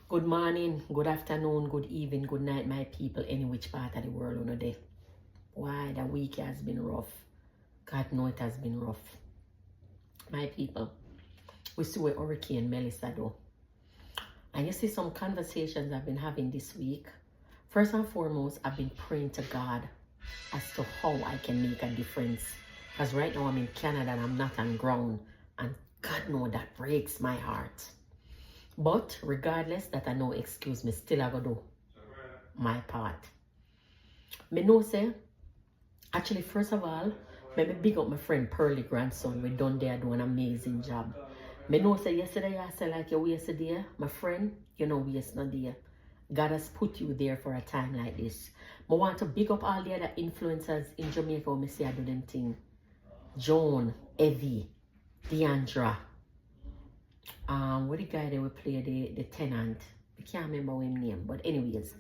Good morning, good afternoon, good evening, good night, my people, any which part of the world on a day. Why, the week has been rough. God know it has been rough. My people, we see where Hurricane Melissa do. And you see some conversations I've been having this week. First and foremost, I've been praying to God as to how I can make a difference. Because right now I'm in Canada and I'm not on ground. And God know that breaks my heart. But regardless, that I no excuse, me still I go do my part. Me know say, actually first of all, me big up my friend Pearly grandson. We done there do an amazing job. Me know say yesterday I said like you waste there, my friend, you know waste not there. God has put you there for a time like this. I want to big up all the other influencers in Jamaica when me say I do them thing. Joan, Evie, Deandra. What the guy that we play the tenant? I can't remember his name, but anyways,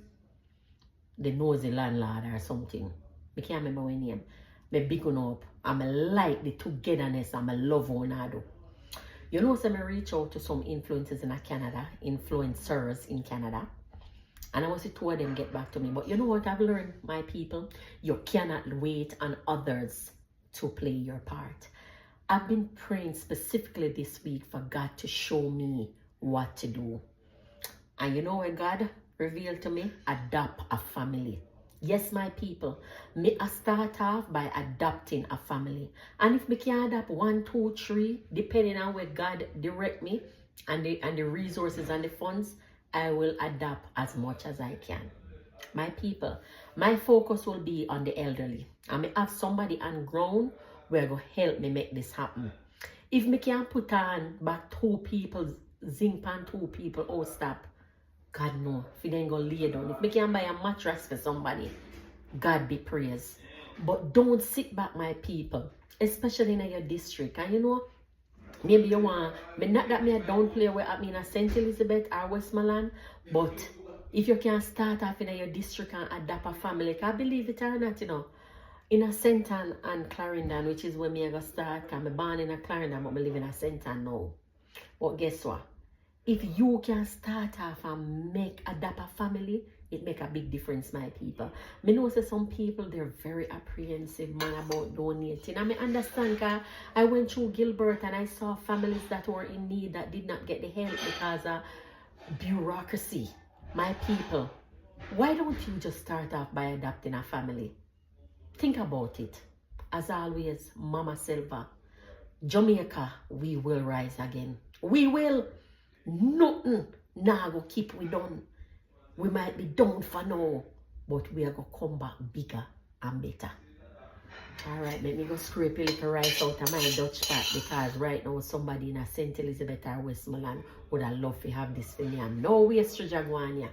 the nosy landlord or something. I can't remember his name. Me big on up. I'm like the togetherness. I'm a love one I do. You know, so I reach out to some influencers in Canada, influencers in Canada, and I want to see two of them get back to me. But you know what I've learned, my people? You cannot wait on others to play your part. I've been praying specifically this week for God to show me what to do. And you know what God revealed to me? Adopt a family. Yes, my people. Me I start off by adopting a family. And if me can adopt 1, 2, 3, depending on where God direct me and the resources and the funds, I will adopt as much as I can. My people, my focus will be on the elderly. I may have somebody on ground where going to help me make this happen. If me can put on back 2 people, zinc pan 2 people, oh stop. God no, if you ain't gonna lay down. If me can buy a mattress for somebody, God be praised. But don't sit back, my people, especially in your district. And you know, maybe you want, but not that me I don't play where I mean a St. Elizabeth or Westmoreland, but if you can start off in your district and adopt a family, I believe it or not, you know. In a St. Ann and Clarendon, which is where me I go start, because I'm born in a Clarendon, but I live in a St. Ann now. But guess what? If you can start off and adopt a family, it make a big difference, my people. Me know say some people, they're very apprehensive, man, about donating. And I understand, because I went through Gilbert and I saw families that were in need that did not get the help because of bureaucracy. My people, why don't you just start off by adopting a family? Think about it. As always, Mama Silva, Jamaica, we will rise again. We will. Nothing now go keep we down. We might be down for now, but we are going to come back bigger and better. Alright, let me go scrape a little rice out of my Dutch pot, because right now somebody in a St. Elizabeth or Westmoreland would have loved to have this for me. And no waste to Jaguania.